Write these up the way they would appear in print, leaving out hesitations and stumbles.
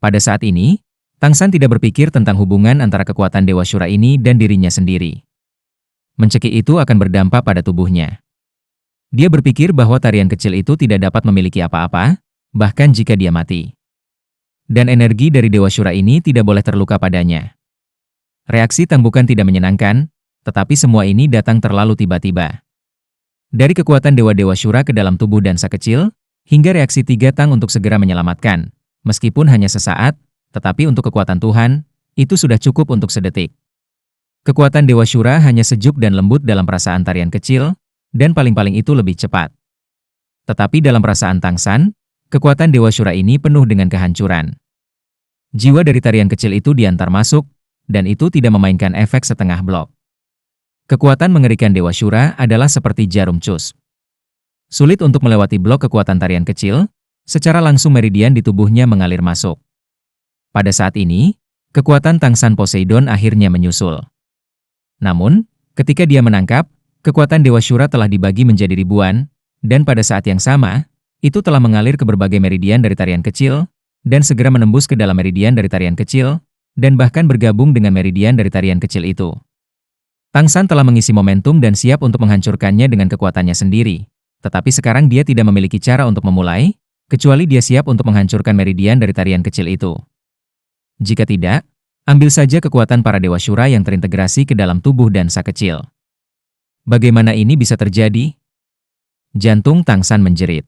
Pada saat ini, Tang San tidak berpikir tentang hubungan antara kekuatan Dewa Syura ini dan dirinya sendiri. Mencekik itu akan berdampak pada tubuhnya. Dia berpikir bahwa tarian kecil itu tidak dapat memiliki apa-apa, bahkan jika dia mati. Dan energi dari Dewa Syura ini tidak boleh terluka padanya. Reaksi Tang bukan tidak menyenangkan, tetapi semua ini datang terlalu tiba-tiba. Dari kekuatan Dewa-Dewa Syura ke dalam tubuh dansa kecil, hingga reaksi tiga Tang untuk segera menyelamatkan. Meskipun hanya sesaat, tetapi untuk kekuatan Tuhan, itu sudah cukup untuk sedetik. Kekuatan Dewa Syura hanya sejuk dan lembut dalam perasaan tarian kecil, dan paling-paling itu lebih cepat. Tetapi dalam perasaan Tang San, kekuatan Dewa Syura ini penuh dengan kehancuran. Jiwa dari tarian kecil itu diantar masuk, dan itu tidak memainkan efek setengah blok. Kekuatan mengerikan Dewa Syura adalah seperti jarum cus. Sulit untuk melewati blok kekuatan tarian kecil, secara langsung meridian di tubuhnya mengalir masuk. Pada saat ini, kekuatan Tang San Poseidon akhirnya menyusul. Namun, ketika dia menangkap, kekuatan Dewa Syura telah dibagi menjadi ribuan, dan pada saat yang sama, itu telah mengalir ke berbagai meridian dari tarian kecil, dan segera menembus ke dalam meridian dari tarian kecil, dan bahkan bergabung dengan meridian dari tarian kecil itu. Tang San telah mengisi momentum dan siap untuk menghancurkannya dengan kekuatannya sendiri, tetapi sekarang dia tidak memiliki cara untuk memulai, kecuali dia siap untuk menghancurkan meridian dari tarian kecil itu. Jika tidak, ambil saja kekuatan para Dewa Syura yang terintegrasi ke dalam tubuh dansa kecil. Bagaimana ini bisa terjadi? Jantung Tang San menjerit.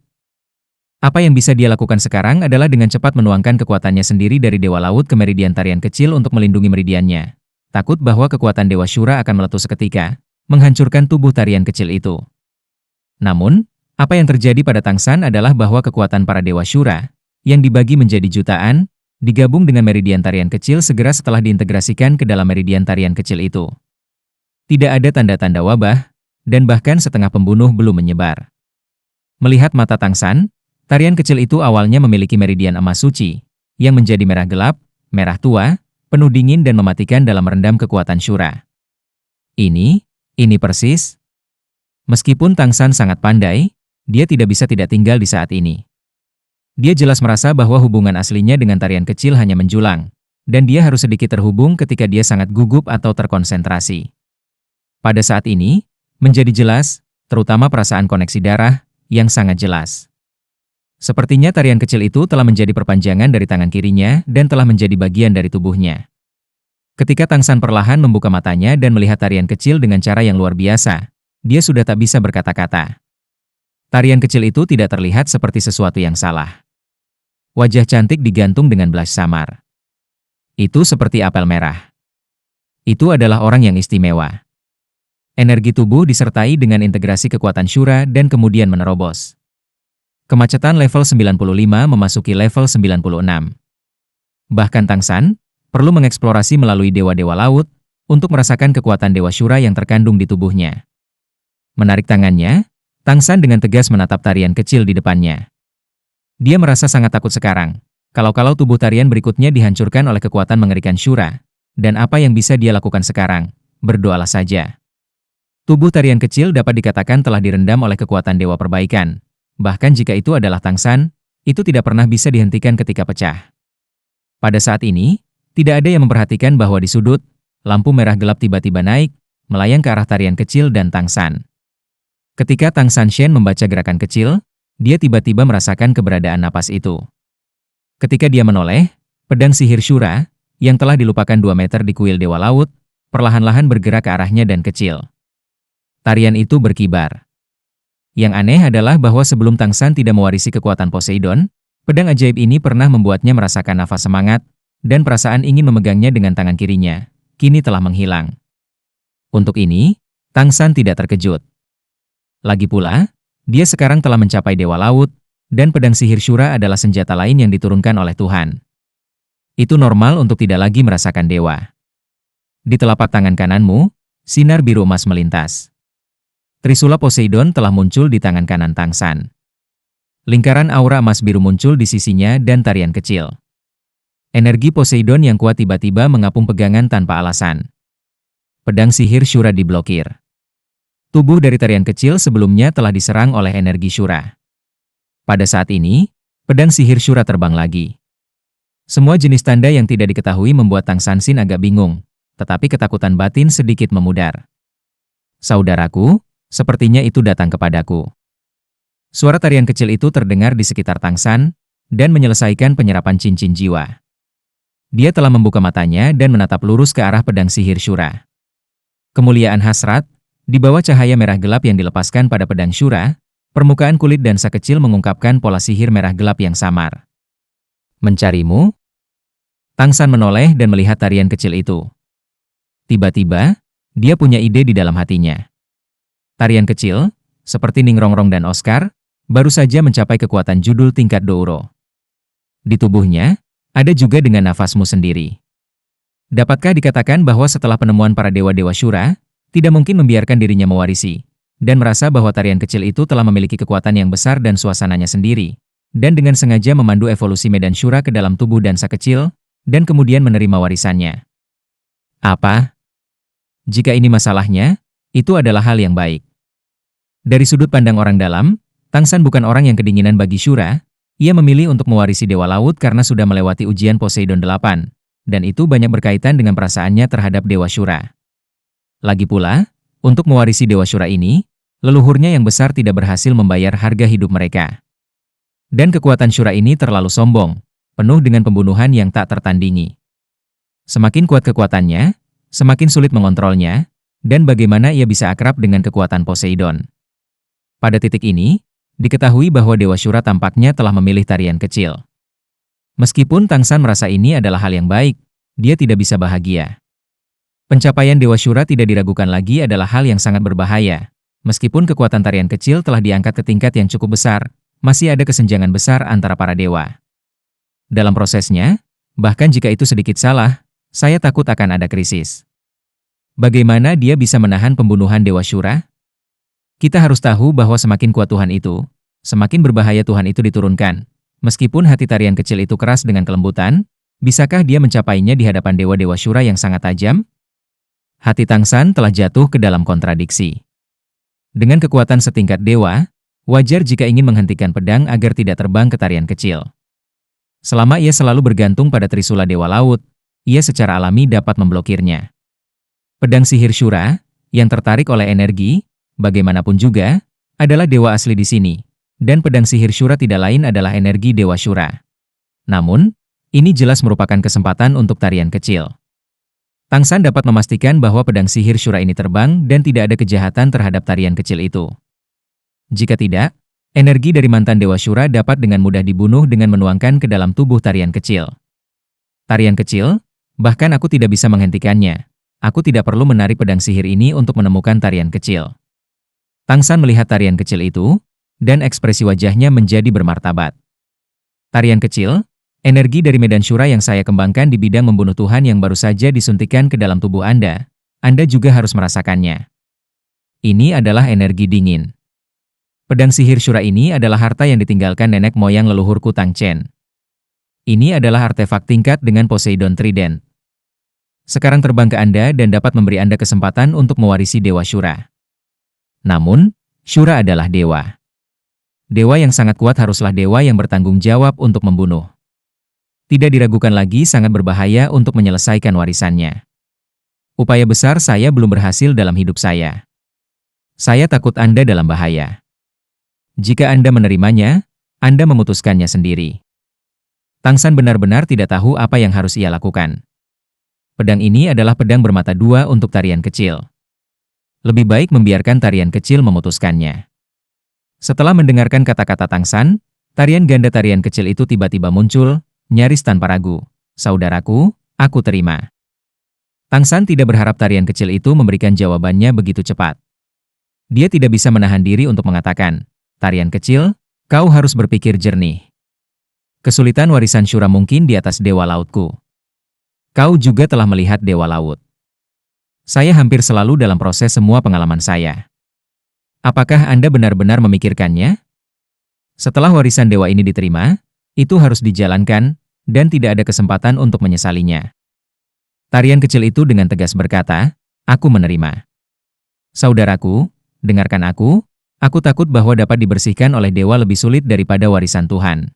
Apa yang bisa dia lakukan sekarang adalah dengan cepat menuangkan kekuatannya sendiri dari Dewa Laut ke meridian tarian kecil untuk melindungi meridiannya. Takut bahwa kekuatan Dewa Syura akan meletus seketika, menghancurkan tubuh tarian kecil itu. Namun, apa yang terjadi pada Tang San adalah bahwa kekuatan para Dewa Syura, yang dibagi menjadi jutaan, digabung dengan meridian tarian kecil segera setelah diintegrasikan ke dalam meridian tarian kecil itu. Tidak ada tanda-tanda wabah, dan bahkan setengah pembunuh belum menyebar. Melihat mata Tang San, tarian kecil itu awalnya memiliki meridian emas suci, yang menjadi merah gelap, merah tua, penuh dingin dan mematikan dalam merendam kekuatan Syura. Ini persis. Meskipun Tang San sangat pandai, dia tidak bisa tidak tinggal di saat ini. Dia jelas merasa bahwa hubungan aslinya dengan tarian kecil hanya menjulang, dan dia harus sedikit terhubung ketika dia sangat gugup atau terkonsentrasi. Pada saat ini, menjadi jelas, terutama perasaan koneksi darah, yang sangat jelas. Sepertinya tarian kecil itu telah menjadi perpanjangan dari tangan kirinya dan telah menjadi bagian dari tubuhnya. Ketika Tang San perlahan membuka matanya dan melihat tarian kecil dengan cara yang luar biasa, dia sudah tak bisa berkata-kata. Tarian kecil itu tidak terlihat seperti sesuatu yang salah. Wajah cantik digantung dengan blush samar. Itu seperti apel merah. Itu adalah orang yang istimewa. Energi tubuh disertai dengan integrasi kekuatan Syura dan kemudian menerobos. Kemacetan level 95 memasuki level 96. Bahkan Tang San perlu mengeksplorasi melalui dewa-dewa laut untuk merasakan kekuatan Dewa Syura yang terkandung di tubuhnya. Menarik tangannya, Tang San dengan tegas menatap tarian kecil di depannya. Dia merasa sangat takut sekarang, kalau tubuh tarian berikutnya dihancurkan oleh kekuatan mengerikan Syura. Dan apa yang bisa dia lakukan sekarang? Berdoalah saja. Tubuh tarian kecil dapat dikatakan telah direndam oleh kekuatan Dewa Perbaikan. Bahkan jika itu adalah Tang San, itu tidak pernah bisa dihentikan ketika pecah. Pada saat ini, tidak ada yang memperhatikan bahwa di sudut, lampu merah gelap tiba-tiba naik, melayang ke arah tarian kecil dan Tang San. Ketika Tang San Shen membaca gerakan kecil, dia tiba-tiba merasakan keberadaan napas itu. Ketika dia menoleh, pedang sihir Syura, yang telah dilupakan 2 meter di kuil Dewa Laut, perlahan-lahan bergerak ke arahnya dan kecil. Tarian itu berkibar. Yang aneh adalah bahwa sebelum Tang San tidak mewarisi kekuatan Poseidon, pedang ajaib ini pernah membuatnya merasakan nafas semangat, dan perasaan ingin memegangnya dengan tangan kirinya, kini telah menghilang. Untuk ini, Tang San tidak terkejut. Lagi pula, dia sekarang telah mencapai Dewa Laut, dan pedang sihir Syura adalah senjata lain yang diturunkan oleh Tuhan. Itu normal untuk tidak lagi merasakan dewa. Di telapak tangan kananmu, sinar biru emas melintas. Trisula Poseidon telah muncul di tangan kanan Tang San. Lingkaran aura emas biru muncul di sisinya dan tarian kecil. Energi Poseidon yang kuat tiba-tiba mengapung pegangan tanpa alasan. Pedang sihir Syura diblokir. Tubuh dari tarian kecil sebelumnya telah diserang oleh energi Syura. Pada saat ini, pedang sihir Syura terbang lagi. Semua jenis tanda yang tidak diketahui membuat Tang Sansin agak bingung, tetapi ketakutan batin sedikit memudar. Saudaraku, sepertinya itu datang kepadaku. Suara tarian kecil itu terdengar di sekitar Tang San, dan menyelesaikan penyerapan cincin jiwa. Dia telah membuka matanya dan menatap lurus ke arah pedang sihir Syura. Kemuliaan hasrat, di bawah cahaya merah gelap yang dilepaskan pada pedang Syura, permukaan kulit dansa kecil mengungkapkan pola sihir merah gelap yang samar. Mencarimu? Tang San menoleh dan melihat tarian kecil itu. Tiba-tiba, dia punya ide di dalam hatinya. Tarian kecil, seperti Ningrongrong dan Oscar, baru saja mencapai kekuatan judul tingkat Douro. Di tubuhnya, ada juga dengan nafasmu sendiri. Dapatkah dikatakan bahwa setelah penemuan para dewa-dewa Syura, tidak mungkin membiarkan dirinya mewarisi, dan merasa bahwa tarian kecil itu telah memiliki kekuatan yang besar dan suasananya sendiri, dan dengan sengaja memandu evolusi medan Syura ke dalam tubuh dansa kecil, dan kemudian menerima warisannya. Apa? Jika ini masalahnya, itu adalah hal yang baik. Dari sudut pandang orang dalam, Tang San bukan orang yang kedinginan bagi Syura. Ia memilih untuk mewarisi Dewa Laut karena sudah melewati ujian Poseidon 8, dan itu banyak berkaitan dengan perasaannya terhadap Dewa Syura. Lagi pula, untuk mewarisi Dewa Syura ini, leluhurnya yang besar tidak berhasil membayar harga hidup mereka. Dan kekuatan Syura ini terlalu sombong, penuh dengan pembunuhan yang tak tertandingi. Semakin kuat kekuatannya, semakin sulit mengontrolnya, dan bagaimana ia bisa akrab dengan kekuatan Poseidon. Pada titik ini, diketahui bahwa Dewa Syura tampaknya telah memilih tarian kecil. Meskipun Tang San merasa ini adalah hal yang baik, dia tidak bisa bahagia. Pencapaian Dewa Syura tidak diragukan lagi adalah hal yang sangat berbahaya. Meskipun kekuatan tarian kecil telah diangkat ke tingkat yang cukup besar, masih ada kesenjangan besar antara para dewa. Dalam prosesnya, bahkan jika itu sedikit salah, saya takut akan ada krisis. Bagaimana dia bisa menahan pembunuhan Dewa Syura? Kita harus tahu bahwa semakin kuat Tuhan itu, semakin berbahaya Tuhan itu diturunkan. Meskipun hati tarian kecil itu keras dengan kelembutan, bisakah dia mencapainya di hadapan dewa-dewa Syura yang sangat tajam? Hati Tang San telah jatuh ke dalam kontradiksi. Dengan kekuatan setingkat dewa, wajar jika ingin menghentikan pedang agar tidak terbang ke tarian kecil. Selama ia selalu bergantung pada Trisula Dewa Laut, ia secara alami dapat memblokirnya. Pedang sihir Syura, yang tertarik oleh energi, bagaimanapun juga, adalah dewa asli di sini, dan pedang sihir Syura tidak lain adalah energi Dewa Syura. Namun, ini jelas merupakan kesempatan untuk tarian kecil. Tang San dapat memastikan bahwa pedang sihir Syura ini terbang dan tidak ada kejahatan terhadap tarian kecil itu. Jika tidak, energi dari mantan Dewa Syura dapat dengan mudah dibunuh dengan menuangkan ke dalam tubuh tarian kecil. Tarian kecil, bahkan aku tidak bisa menghentikannya. Aku tidak perlu menarik pedang sihir ini untuk menemukan tarian kecil. Tang San melihat tarian kecil itu, dan ekspresi wajahnya menjadi bermartabat. Tarian kecil, energi dari medan Syura yang saya kembangkan di bidang membunuh Tuhan yang baru saja disuntikan ke dalam tubuh Anda juga harus merasakannya. Ini adalah energi dingin. Pedang sihir Syura ini adalah harta yang ditinggalkan nenek moyang leluhurku Tang Chen. Ini adalah artefak tingkat dengan Poseidon Trident. Sekarang terbang ke Anda dan dapat memberi Anda kesempatan untuk mewarisi Dewa Syura. Namun, Syura adalah dewa. Dewa yang sangat kuat haruslah dewa yang bertanggung jawab untuk membunuh. Tidak diragukan lagi sangat berbahaya untuk menyelesaikan warisannya. Upaya besar saya belum berhasil dalam hidup saya. Saya takut Anda dalam bahaya. Jika Anda menerimanya, Anda memutuskannya sendiri. Tang San benar-benar tidak tahu apa yang harus ia lakukan. Pedang ini adalah pedang bermata dua untuk tarian kecil. Lebih baik membiarkan tarian kecil memutuskannya. Setelah mendengarkan kata-kata Tang San, tarian ganda tarian kecil itu tiba-tiba muncul, nyaris tanpa ragu. Saudaraku, aku terima. Tang San tidak berharap tarian kecil itu memberikan jawabannya begitu cepat. Dia tidak bisa menahan diri untuk mengatakan, tarian kecil, kau harus berpikir jernih. Kesulitan warisan Syura mungkin di atas Dewa Lautku. Kau juga telah melihat Dewa Laut. Saya hampir selalu dalam proses semua pengalaman saya. Apakah Anda benar-benar memikirkannya? Setelah warisan dewa ini diterima, itu harus dijalankan, dan tidak ada kesempatan untuk menyesalinya. Tarian kecil itu dengan tegas berkata, aku menerima. Saudaraku, dengarkan aku takut bahwa dapat dibersihkan oleh dewa lebih sulit daripada warisan Tuhan.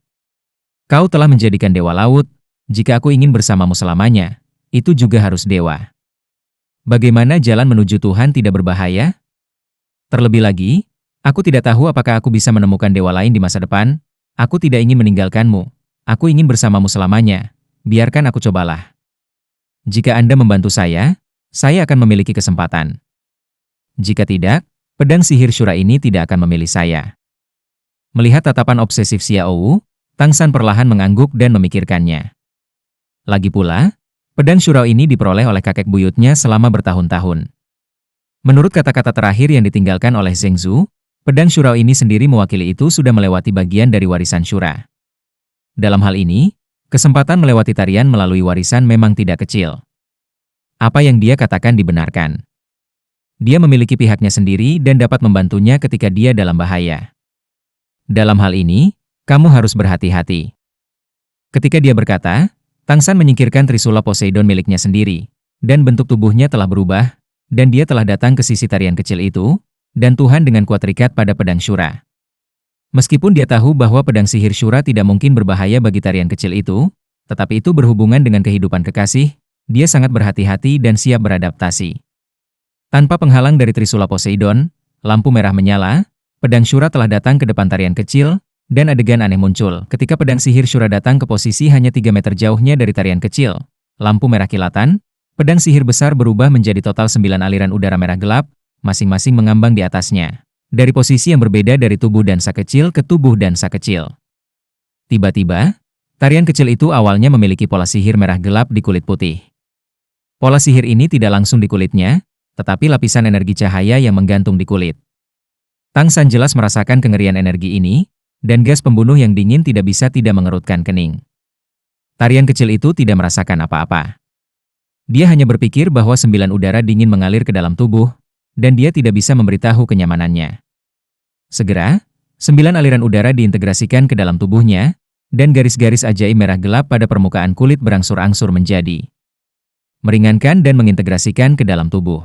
Kau telah menjadikan Dewa Laut, Jika aku ingin bersamamu selamanya, itu juga harus dewa. Bagaimana jalan menuju Tuhan tidak berbahaya? Terlebih lagi, aku tidak tahu apakah aku bisa menemukan dewa lain di masa depan. Aku tidak ingin meninggalkanmu. Aku ingin bersamamu selamanya. Biarkan aku cobalah. Jika Anda membantu saya akan memiliki kesempatan. Jika tidak, pedang sihir Shura ini tidak akan memilih saya. Melihat tatapan obsesif Xiaowu, Tang San perlahan mengangguk dan memikirkannya. Lagi pula, pedang Shura ini diperoleh oleh kakek buyutnya selama bertahun-tahun. Menurut kata-kata terakhir yang ditinggalkan oleh Zheng Zhu, pedang Shura ini sendiri mewakili itu sudah melewati bagian dari warisan Shura. Dalam hal ini, kesempatan melewati tarian melalui warisan memang tidak kecil. Apa yang dia katakan dibenarkan. Dia memiliki pihaknya sendiri dan dapat membantunya ketika dia dalam bahaya. Dalam hal ini, kamu harus berhati-hati. Ketika dia berkata, Tang San menyingkirkan Trisula Poseidon miliknya sendiri, dan bentuk tubuhnya telah berubah, dan dia telah datang ke sisi tarian kecil itu, dan Tuhan dengan kuat terikat pada pedang Shura. Meskipun dia tahu bahwa pedang sihir Shura tidak mungkin berbahaya bagi tarian kecil itu, tetapi itu berhubungan dengan kehidupan kekasih, dia sangat berhati-hati dan siap beradaptasi. Tanpa penghalang dari Trisula Poseidon, lampu merah menyala, pedang Shura telah datang ke depan tarian kecil, dan adegan aneh muncul ketika pedang sihir Shura datang ke posisi hanya 3 meter jauhnya dari tarian kecil. Lampu merah kilatan, pedang sihir besar berubah menjadi total 9 aliran udara merah gelap, masing-masing mengambang di atasnya. Dari posisi yang berbeda dari tubuh dansa kecil ke tubuh dansa kecil. Tiba-tiba, tarian kecil itu awalnya memiliki pola sihir merah gelap di kulit putih. Pola sihir ini tidak langsung di kulitnya, tetapi lapisan energi cahaya yang menggantung di kulit. Tang San jelas merasakan kengerian energi ini, dan gas pembunuh yang dingin tidak bisa tidak mengerutkan kening. Tarian kecil itu tidak merasakan apa-apa. Dia hanya berpikir bahwa 9 udara dingin mengalir ke dalam tubuh, dan dia tidak bisa memberitahu kenyamanannya. Segera, 9 aliran udara diintegrasikan ke dalam tubuhnya, dan garis-garis ajaib merah gelap pada permukaan kulit berangsur-angsur menjadi meringankan dan mengintegrasikan ke dalam tubuh.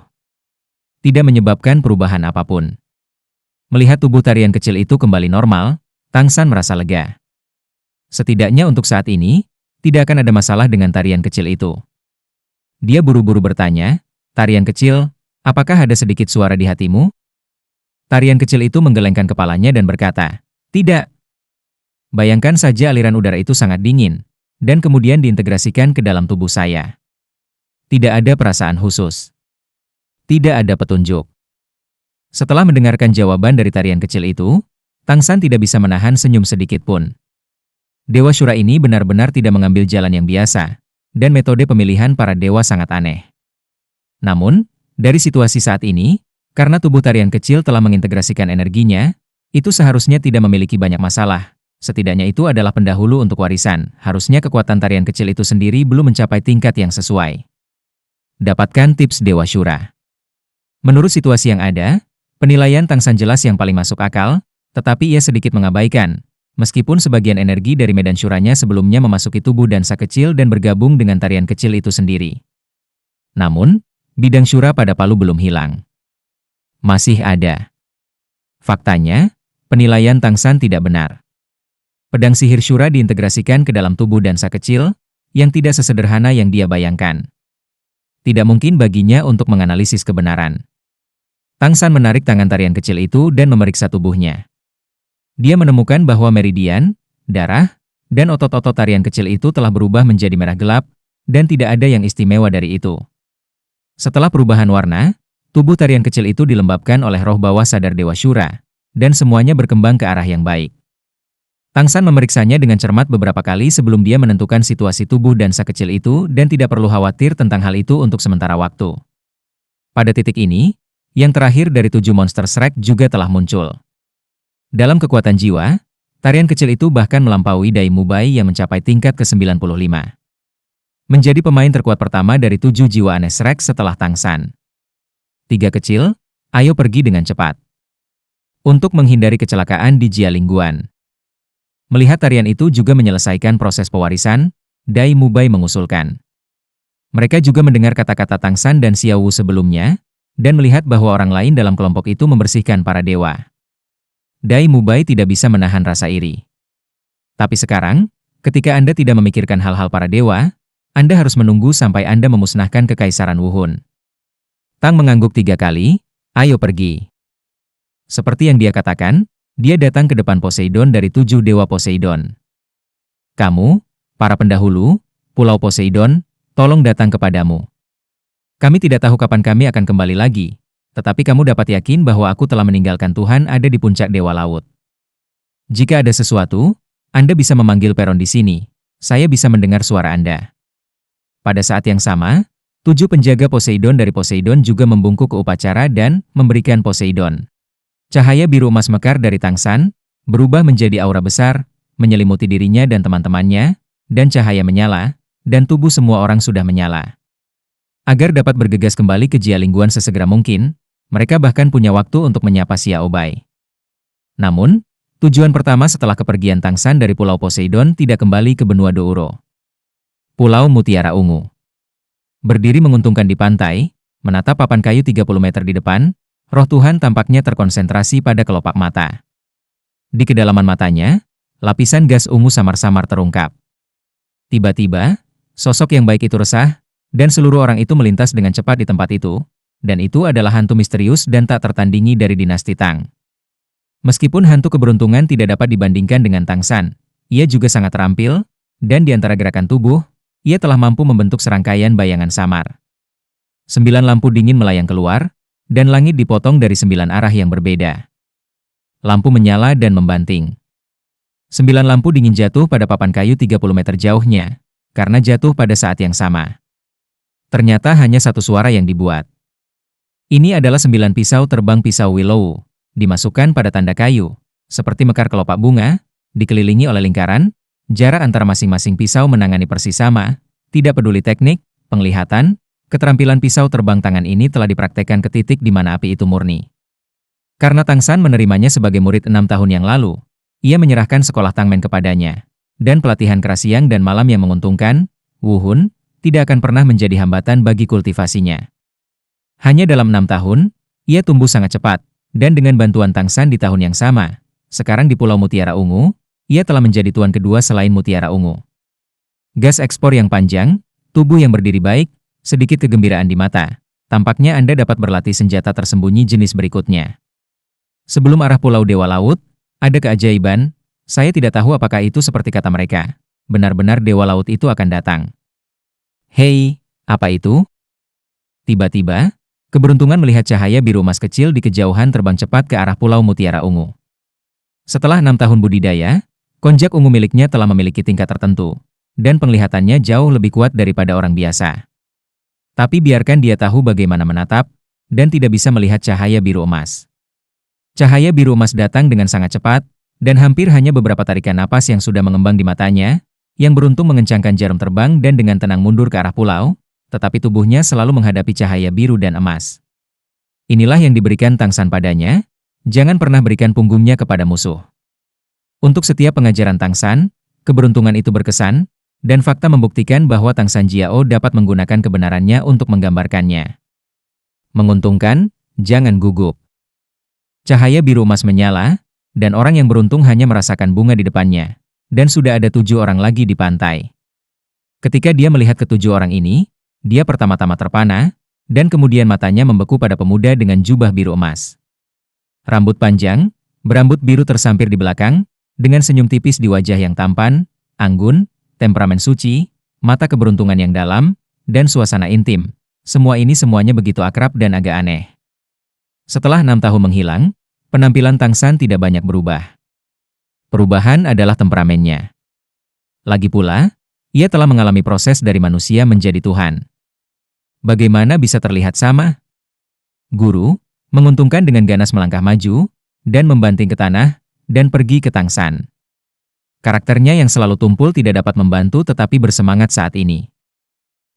Tidak menyebabkan perubahan apapun. Melihat tubuh tarian kecil itu kembali normal, Tang San merasa lega. Setidaknya untuk saat ini, tidak akan ada masalah dengan tarian kecil itu. Dia buru-buru bertanya, "Tarian kecil, apakah ada sedikit suara di hatimu?" Tarian kecil itu menggelengkan kepalanya dan berkata, "Tidak." Bayangkan saja aliran udara itu sangat dingin, dan kemudian diintegrasikan ke dalam tubuh saya. Tidak ada perasaan khusus. Tidak ada petunjuk. Setelah mendengarkan jawaban dari tarian kecil itu, Tang San tidak bisa menahan senyum sedikit pun. Dewa Shura ini benar-benar tidak mengambil jalan yang biasa, dan metode pemilihan para dewa sangat aneh. Namun, dari situasi saat ini, karena tubuh tarian kecil telah mengintegrasikan energinya, itu seharusnya tidak memiliki banyak masalah. Setidaknya itu adalah pendahulu untuk warisan, harusnya kekuatan tarian kecil itu sendiri belum mencapai tingkat yang sesuai. Dapatkan tips Dewa Shura. Menurut situasi yang ada, penilaian Tang San jelas yang paling masuk akal, tetapi ia sedikit mengabaikan, meskipun sebagian energi dari medan Shuranya sebelumnya memasuki tubuh dansa kecil dan bergabung dengan tarian kecil itu sendiri. Namun, bidang Shura pada Palu belum hilang. Masih ada. Faktanya, penilaian Tang San tidak benar. Pedang sihir Shura diintegrasikan ke dalam tubuh dansa kecil, yang tidak sesederhana yang dia bayangkan. Tidak mungkin baginya untuk menganalisis kebenaran. Tang San menarik tangan tarian kecil itu dan memeriksa tubuhnya. Dia menemukan bahwa meridian, darah, dan otot-otot tarian kecil itu telah berubah menjadi merah gelap, dan tidak ada yang istimewa dari itu. Setelah perubahan warna, tubuh tarian kecil itu dilembabkan oleh roh bawah sadar Dewa Shura, dan semuanya berkembang ke arah yang baik. Tang San memeriksanya dengan cermat beberapa kali sebelum dia menentukan situasi tubuh dansa kecil itu dan tidak perlu khawatir tentang hal itu untuk sementara waktu. Pada titik ini, yang terakhir dari 7 monster Shrek juga telah muncul. Dalam kekuatan jiwa, tarian kecil itu bahkan melampaui Dai Mubai yang mencapai tingkat ke-95. Menjadi pemain terkuat pertama dari 7 jiwa aneh Shrek setelah Tang San. 3 kecil, ayo pergi dengan cepat. Untuk menghindari kecelakaan di Jialingguan. Melihat tarian itu juga menyelesaikan proses pewarisan, Dai Mubai mengusulkan. Mereka juga mendengar kata-kata Tang San dan Xiaowu sebelumnya, dan melihat bahwa orang lain dalam kelompok itu membersihkan para dewa. Dai Mubai tidak bisa menahan rasa iri. Tapi sekarang, Ketika Anda tidak memikirkan hal-hal para dewa, Anda harus menunggu sampai Anda memusnahkan kekaisaran Wuhun. Tang mengangguk 3 kali, ayo pergi. Seperti yang dia katakan, dia datang ke depan Poseidon dari 7 dewa Poseidon. Kamu, para pendahulu, Pulau Poseidon, tolong datang kepadamu. Kami tidak tahu kapan kami akan kembali lagi, tetapi kamu dapat yakin bahwa aku telah meninggalkan Tuhan ada di puncak Dewa Laut. Jika ada sesuatu, Anda bisa memanggil Peron di sini. Saya bisa mendengar suara Anda. Pada saat yang sama, 7 penjaga Poseidon dari Poseidon juga membungkuk ke upacara dan memberikan Poseidon. Cahaya biru emas mekar dari Tangsan, berubah menjadi aura besar, menyelimuti dirinya dan teman-temannya, dan cahaya menyala, dan tubuh semua orang sudah menyala. Agar dapat bergegas kembali ke Jialingguan sesegera mungkin, mereka bahkan punya waktu untuk menyapa Xiao Bai. Namun, tujuan pertama setelah kepergian Tangsan dari Pulau Poseidon tidak kembali ke benua Douro. Pulau Mutiara Ungu. Berdiri menguntungkan di pantai, menatap papan kayu 30 meter di depan, roh Tuhan tampaknya terkonsentrasi pada kelopak mata. Di kedalaman matanya, lapisan gas ungu samar-samar terungkap. Tiba-tiba, sosok yang baik itu resah, dan seluruh orang itu melintas dengan cepat di tempat itu, dan itu adalah hantu misterius dan tak tertandingi dari dinasti Tang. Meskipun hantu keberuntungan tidak dapat dibandingkan dengan Tangsan, ia juga sangat terampil, dan di antara gerakan tubuh, ia telah mampu membentuk serangkaian bayangan samar. 9 lampu dingin melayang keluar, dan langit dipotong dari 9 arah yang berbeda. Lampu menyala dan membanting. 9 lampu dingin jatuh pada papan kayu 30 meter jauhnya, karena jatuh pada saat yang sama. Ternyata hanya satu suara yang dibuat. Ini adalah 9 pisau terbang pisau Willow, dimasukkan pada tanda kayu, seperti mekar kelopak bunga, dikelilingi oleh lingkaran, jarak antara masing-masing pisau menangani persis sama, tidak peduli teknik, penglihatan, keterampilan pisau terbang tangan ini telah dipraktekkan ke titik di mana api itu murni. Karena Tangsan menerimanya sebagai murid 6 tahun yang lalu, ia menyerahkan sekolah Tangmen kepadanya, dan pelatihan keras siang dan malam yang menguntungkan, Wuhun, tidak akan pernah menjadi hambatan bagi kultivasinya. Hanya dalam 6 tahun, ia tumbuh sangat cepat, dan dengan bantuan Tangsan di tahun yang sama, sekarang di Pulau Mutiara Ungu, ia telah menjadi tuan kedua selain Mutiara Ungu. Gas ekspor yang panjang, tubuh yang berdiri baik, sedikit kegembiraan di mata. Tampaknya Anda dapat berlatih senjata tersembunyi jenis berikutnya. Sebelum arah Pulau Dewa Laut, ada keajaiban. Saya tidak tahu apakah itu seperti kata mereka. Benar-benar Dewa Laut itu akan datang. Hei, apa itu? Tiba-tiba, keberuntungan melihat cahaya biru emas kecil di kejauhan terbang cepat ke arah Pulau Mutiara Ungu. Setelah 6 tahun budidaya, konjak ungu miliknya telah memiliki tingkat tertentu, dan penglihatannya jauh lebih kuat daripada orang biasa. Tapi biarkan dia tahu bagaimana menatap, dan tidak bisa melihat cahaya biru emas. Cahaya biru emas datang dengan sangat cepat, dan hampir hanya beberapa tarikan napas yang sudah mengembang di matanya, yang beruntung mengencangkan jarum terbang dan dengan tenang mundur ke arah pulau, tetapi tubuhnya selalu menghadapi cahaya biru dan emas. Inilah yang diberikan Tangsan padanya, jangan pernah berikan punggungnya kepada musuh. Untuk setiap pengajaran Tangsan, keberuntungan itu berkesan, dan fakta membuktikan bahwa Tangsan Jiao dapat menggunakan kebenarannya untuk menggambarkannya. Menguntungkan, jangan gugup. Cahaya biru emas menyala, dan orang yang beruntung hanya merasakan bunga di depannya, dan sudah ada 7 orang lagi di pantai. Ketika dia melihat ke-7 orang ini, dia pertama-tama terpana, dan kemudian matanya membeku pada pemuda dengan jubah biru emas. Rambut panjang, berambut biru tersampir di belakang, dengan senyum tipis di wajah yang tampan, anggun, temperamen suci, mata keberuntungan yang dalam, dan suasana intim. Semuanya begitu akrab dan agak aneh. Setelah 6 tahun menghilang, penampilan Tangsan tidak banyak berubah. Perubahan adalah temperamennya. Lagi pula, ia telah mengalami proses dari manusia menjadi Tuhan. Bagaimana bisa terlihat sama? Guru, menguntungkan dengan ganas melangkah maju, dan membanting ke tanah, dan pergi ke Tangsan. Karakternya yang selalu tumpul tidak dapat membantu tetapi bersemangat saat ini.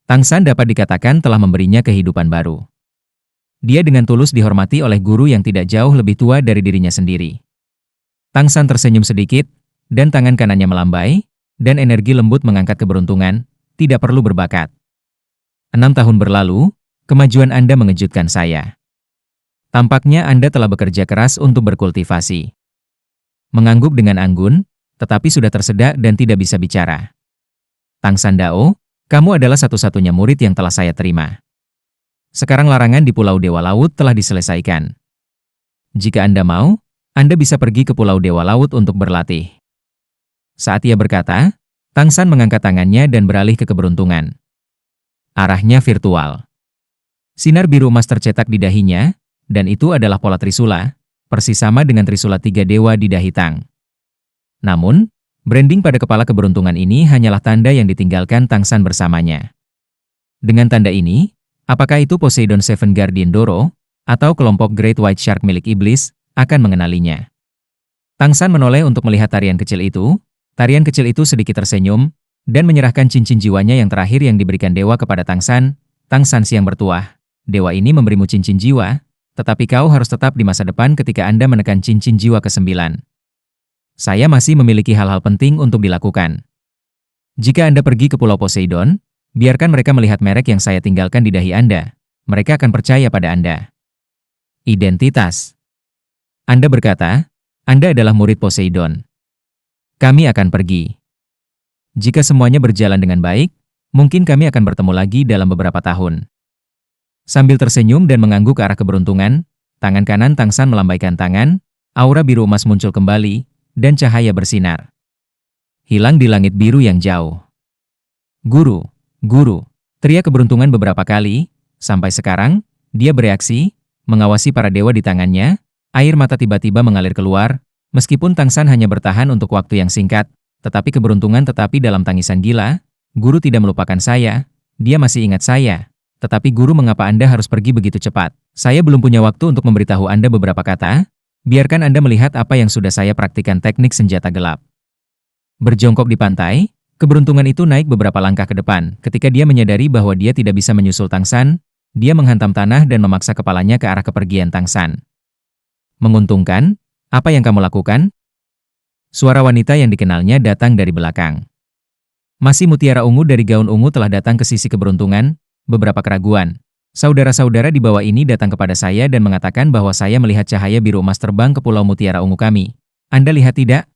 Tangsan dapat dikatakan telah memberinya kehidupan baru. Dia dengan tulus dihormati oleh guru yang tidak jauh lebih tua dari dirinya sendiri. Tangsan tersenyum sedikit, dan tangan kanannya melambai, dan energi lembut mengangkat keberuntungan, tidak perlu berbakat. 6 tahun berlalu, kemajuan Anda mengejutkan saya. Tampaknya Anda telah bekerja keras untuk berkultivasi. Mengangguk dengan anggun, tetapi sudah tersedak dan tidak bisa bicara. Tang San Dao, kamu adalah satu-satunya murid yang telah saya terima. Sekarang larangan di Pulau Dewa Laut telah diselesaikan. Jika Anda mau, Anda bisa pergi ke Pulau Dewa Laut untuk berlatih. Saat ia berkata, Tang San mengangkat tangannya dan beralih ke keberuntungan. Arahnya virtual. Sinar biru emas tercetak di dahinya, dan itu adalah pola Trisula, persis sama dengan Trisula tiga dewa di dahi Tang. Namun, branding pada kepala keberuntungan ini hanyalah tanda yang ditinggalkan Tang San bersamanya. Dengan tanda ini, apakah itu Poseidon Seven Guardian Doro, atau kelompok Great White Shark milik iblis, akan mengenalinya. Tang San menoleh untuk melihat tarian kecil itu. Tarian kecil itu sedikit tersenyum, dan menyerahkan cincin jiwanya yang terakhir yang diberikan dewa kepada Tang San. Tang San siang bertuah, dewa ini memberimu cincin jiwa, tetapi kau harus tetap di masa depan ketika Anda menekan cincin jiwa ke-9. Saya masih memiliki hal-hal penting untuk dilakukan. Jika Anda pergi ke Pulau Poseidon, biarkan mereka melihat merek yang saya tinggalkan di dahi Anda. Mereka akan percaya pada Anda. Identitas. Anda berkata, Anda adalah murid Poseidon. Kami akan pergi. Jika semuanya berjalan dengan baik, mungkin kami akan bertemu lagi dalam beberapa tahun. Sambil tersenyum dan mengangguk ke arah keberuntungan, tangan kanan Tang San melambaikan tangan, aura biru emas muncul kembali, dan cahaya bersinar. Hilang di langit biru yang jauh. Guru, guru, teriak keberuntungan beberapa kali, sampai sekarang, dia bereaksi, mengawasi para dewa di tangannya, air mata tiba-tiba mengalir keluar. Meskipun Tang San hanya bertahan untuk waktu yang singkat, tetapi keberuntungan tetapi dalam tangisan gila, guru tidak melupakan saya, dia masih ingat saya. Tetapi guru, mengapa Anda harus pergi begitu cepat? Saya belum punya waktu untuk memberitahu Anda beberapa kata, biarkan Anda melihat apa yang sudah saya praktikkan teknik senjata gelap. Berjongkok di pantai, keberuntungan itu naik beberapa langkah ke depan. Ketika dia menyadari bahwa dia tidak bisa menyusul Tang San, dia menghantam tanah dan memaksa kepalanya ke arah kepergian Tang San. Menguntungkan? Apa yang kamu lakukan? Suara wanita yang dikenalnya datang dari belakang. Masih mutiara ungu dari gaun ungu telah datang ke sisi keberuntungan, beberapa keraguan. Saudara-saudara di bawah ini datang kepada saya dan mengatakan bahwa saya melihat cahaya biru emas terbang ke pulau mutiara ungu kami. Anda lihat tidak?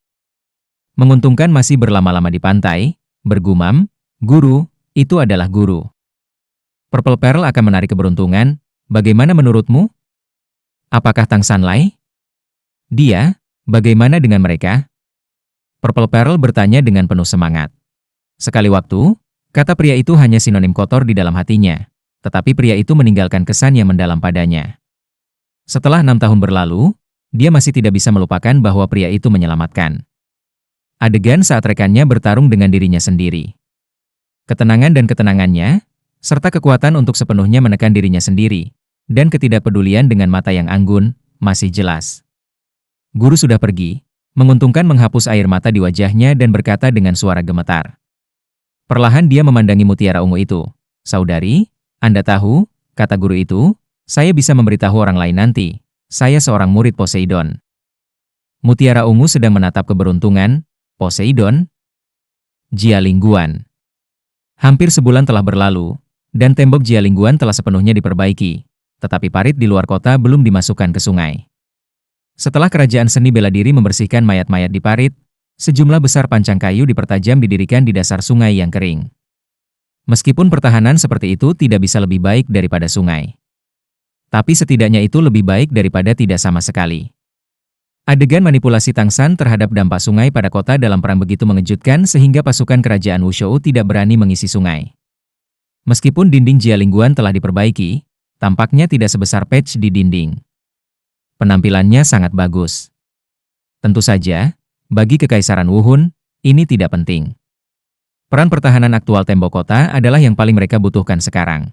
Menguntungkan masih berlama-lama di pantai, bergumam, guru, itu adalah guru. Purple Pearl akan menarik keberuntungan, bagaimana menurutmu? Apakah Tang San Lai? Dia, bagaimana dengan mereka? Purple Pearl bertanya dengan penuh semangat. Sekali waktu, kata pria itu hanya sinonim kotor di dalam hatinya, tetapi pria itu meninggalkan kesan yang mendalam padanya. Setelah 6 tahun berlalu, dia masih tidak bisa melupakan bahwa pria itu menyelamatkan. Adegan saat rekannya bertarung dengan dirinya sendiri. Ketenangan dan ketenangannya, serta kekuatan untuk sepenuhnya menekan dirinya sendiri, dan ketidakpedulian dengan mata yang anggun, masih jelas. Guru sudah pergi, menguntungkan menghapus air mata di wajahnya dan berkata dengan suara gemetar. Perlahan dia memandangi mutiara ungu itu. Saudari, Anda tahu, kata guru itu, saya bisa memberitahu orang lain nanti. Saya seorang murid Poseidon. Mutiara ungu sedang menatap keberuntungan. Poseidon? Jialingguan. Hampir sebulan telah berlalu, dan tembok Jialingguan telah sepenuhnya diperbaiki, tetapi parit di luar kota belum dimasukkan ke sungai. Setelah kerajaan seni bela diri membersihkan mayat-mayat di parit, sejumlah besar pancang kayu dipertajam didirikan di dasar sungai yang kering. Meskipun pertahanan seperti itu tidak bisa lebih baik daripada sungai. Tapi setidaknya itu lebih baik daripada tidak sama sekali. Adegan manipulasi Tang San terhadap dampak sungai pada kota dalam perang begitu mengejutkan sehingga pasukan kerajaan Wushou tidak berani mengisi sungai. Meskipun dinding Jialingguan telah diperbaiki, tampaknya tidak sebesar patch di dinding. Penampilannya sangat bagus. Tentu saja, bagi Kekaisaran Wuhun, ini tidak penting. Peran pertahanan aktual tembok kota adalah yang paling mereka butuhkan sekarang.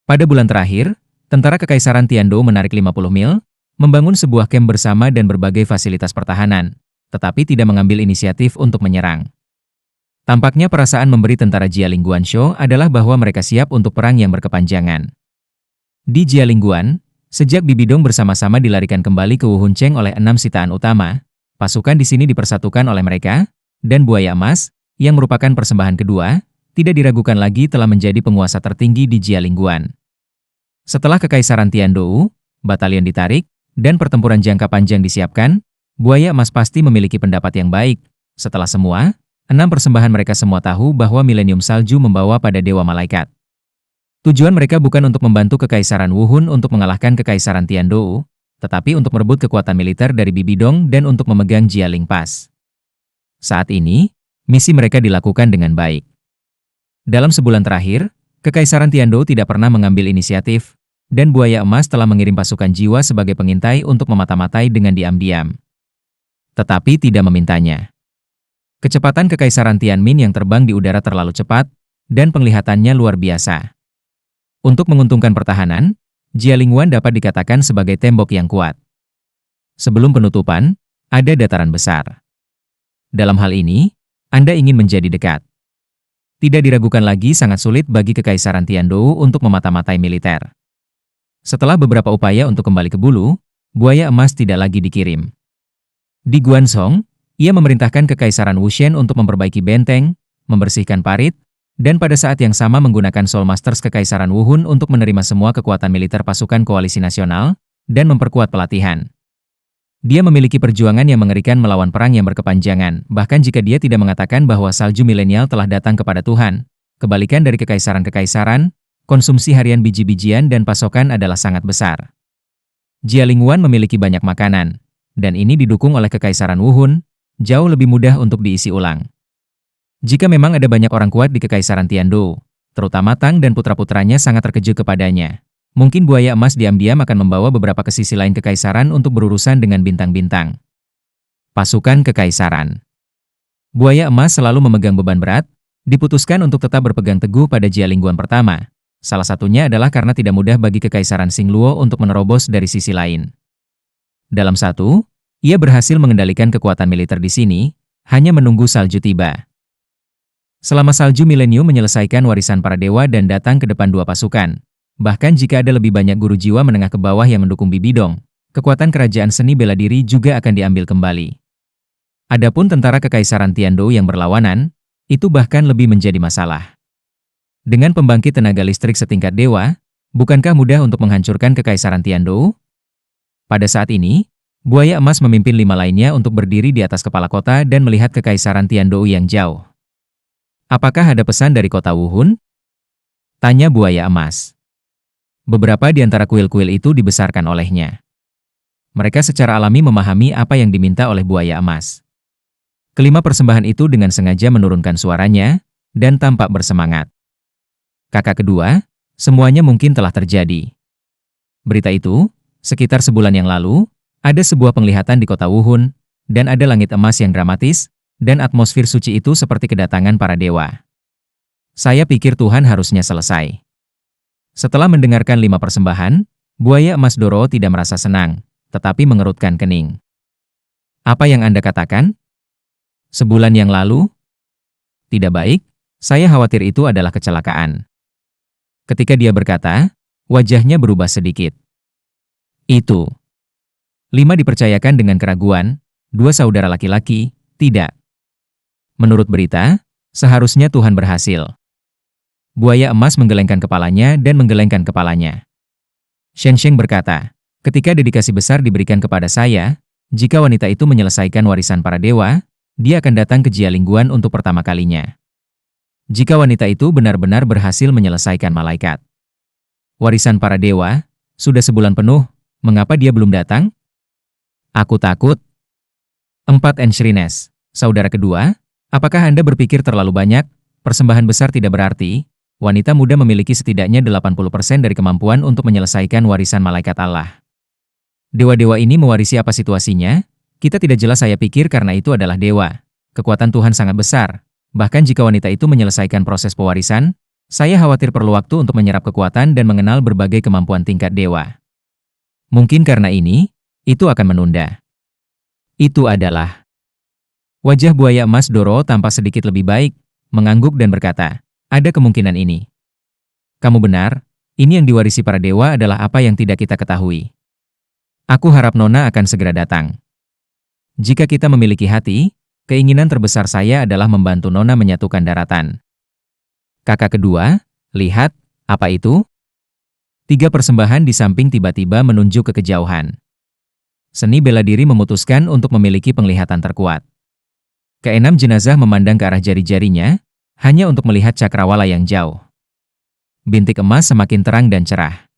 Pada bulan terakhir, tentara Kekaisaran Tiandou menarik 50 mil, membangun sebuah kamp bersama dan berbagai fasilitas pertahanan, tetapi tidak mengambil inisiatif untuk menyerang. Tampaknya perasaan memberi tentara Jialingguan Show adalah bahwa mereka siap untuk perang yang berkepanjangan. Di Jialingguan, sejak Bibidong bersama-sama dilarikan kembali ke Wuhun Cheng oleh 6 sitaan utama, pasukan di sini dipersatukan oleh mereka, dan Buaya Emas, yang merupakan persembahan kedua, tidak diragukan lagi telah menjadi penguasa tertinggi di Jialingguan. Setelah Kekaisaran Tiandou, batalion ditarik, dan pertempuran jangka panjang disiapkan, Buaya Emas pasti memiliki pendapat yang baik, Setelah semua, 6 persembahan mereka semua tahu bahwa milenium salju membawa pada Dewa Malaikat. Tujuan mereka bukan untuk membantu Kekaisaran Wuhun untuk mengalahkan Kekaisaran Tiandou, tetapi untuk merebut kekuatan militer dari Bibi Dong dan untuk memegang Jialing Pass. Saat ini, misi mereka dilakukan dengan baik. Dalam sebulan terakhir, Kekaisaran Tiandou tidak pernah mengambil inisiatif, dan Buaya Emas telah mengirim pasukan jiwa sebagai pengintai untuk memata-matai dengan diam-diam. Tetapi tidak memintanya. Kecepatan Kekaisaran Tianmin yang terbang di udara terlalu cepat, dan penglihatannya luar biasa. Untuk menguntungkan pertahanan, Jialingwan dapat dikatakan sebagai tembok yang kuat. Sebelum penutupan, ada dataran besar. Dalam hal ini, Anda ingin menjadi dekat. Tidak diragukan lagi sangat sulit bagi Kekaisaran Tiandou untuk memata-matai militer. Setelah beberapa upaya untuk kembali ke Bulu, Buaya Emas tidak lagi dikirim. Di Guansong, ia memerintahkan Kekaisaran Wushen untuk memperbaiki benteng, membersihkan parit, dan pada saat yang sama menggunakan Soul Masters Kekaisaran Wuhun untuk menerima semua kekuatan militer pasukan koalisi nasional, dan memperkuat pelatihan. Dia memiliki perjuangan yang mengerikan melawan perang yang berkepanjangan, bahkan jika dia tidak mengatakan bahwa salju milenial telah datang kepada Tuhan. Kebalikan dari kekaisaran-kekaisaran, konsumsi harian biji-bijian dan pasokan adalah sangat besar. Jialingwan memiliki banyak makanan, dan ini didukung oleh Kekaisaran Wuhun, jauh lebih mudah untuk diisi ulang. Jika memang ada banyak orang kuat di Kekaisaran Tiandou, terutama Tang dan putra-putranya sangat terkejut kepadanya. Mungkin Buaya Emas diam-diam akan membawa beberapa ke sisi lain Kekaisaran untuk berurusan dengan bintang-bintang. Pasukan Kekaisaran. Buaya Emas selalu memegang beban berat, diputuskan untuk tetap berpegang teguh pada Jialingguan pertama. Salah satunya adalah karena tidak mudah bagi Kekaisaran Xingluo untuk menerobos dari sisi lain. Dalam satu, ia berhasil mengendalikan kekuatan militer di sini, hanya menunggu salju tiba. Selama salju milenium menyelesaikan warisan para dewa dan datang ke depan dua pasukan, bahkan jika ada lebih banyak guru jiwa menengah ke bawah yang mendukung Bibi Dong, kekuatan kerajaan seni bela diri juga akan diambil kembali. Adapun tentara Kekaisaran Tiandou yang berlawanan, itu bahkan lebih menjadi masalah. Dengan pembangkit tenaga listrik setingkat dewa, bukankah mudah untuk menghancurkan Kekaisaran Tiandou? Pada saat ini, Buaya Emas memimpin 5 lainnya untuk berdiri di atas kepala kota dan melihat Kekaisaran Tiandou yang jauh. Apakah ada pesan dari kota Wuhun? Tanya Buaya Emas. Beberapa di antara kuil-kuil itu dibesarkan olehnya. Mereka secara alami memahami apa yang diminta oleh Buaya Emas. Kelima persembahan itu dengan sengaja menurunkan suaranya, dan tampak bersemangat. Kakak kedua, semuanya mungkin telah terjadi. Berita itu, sekitar sebulan yang lalu, ada sebuah penglihatan di kota Wuhun, dan ada langit emas yang dramatis, dan atmosfer suci itu seperti kedatangan para dewa. Saya pikir Tuhan harusnya selesai. Setelah mendengarkan 5 persembahan, Buaya Emas Doro tidak merasa senang, tetapi mengerutkan kening. Apa yang Anda katakan? Sebulan yang lalu? Tidak baik, saya khawatir itu adalah kecelakaan. Ketika dia berkata, wajahnya berubah sedikit. Itu. 5 dipercayakan dengan keraguan, 2 saudara laki-laki, tidak. Menurut berita, seharusnya Tuhan berhasil. Buaya Emas menggelengkan kepalanya dan menggelengkan kepalanya. Shen Sheng berkata, ketika dedikasi besar diberikan kepada saya, jika wanita itu menyelesaikan warisan para dewa, dia akan datang ke Jialingguan untuk pertama kalinya. Jika wanita itu benar-benar berhasil menyelesaikan malaikat. Warisan para dewa, sudah sebulan penuh, mengapa dia belum datang? Aku takut. 4 Enshrines, saudara kedua, apakah Anda berpikir terlalu banyak? Persembahan besar tidak berarti, wanita muda memiliki setidaknya 80% dari kemampuan untuk menyelesaikan warisan malaikat Allah. Dewa-dewa ini mewarisi apa situasinya? Kita tidak jelas, saya pikir karena itu adalah dewa. Kekuatan Tuhan sangat besar. Bahkan jika wanita itu menyelesaikan proses pewarisan, saya khawatir perlu waktu untuk menyerap kekuatan dan mengenal berbagai kemampuan tingkat dewa. Mungkin karena ini, itu akan menunda. Itu adalah. Wajah Buaya Emas Doro tampak sedikit lebih baik, mengangguk dan berkata, ada kemungkinan ini. Kamu benar, ini yang diwarisi para dewa adalah apa yang tidak kita ketahui. Aku harap Nona akan segera datang. Jika kita memiliki hati, keinginan terbesar saya adalah membantu Nona menyatukan daratan. Kakak kedua, lihat, apa itu? 3 persembahan di samping tiba-tiba menunjuk ke kejauhan. Seni bela diri memutuskan untuk memiliki penglihatan terkuat. Keenam jenazah memandang ke arah jari-jarinya, hanya untuk melihat cakrawala yang jauh. Bintik emas semakin terang dan cerah.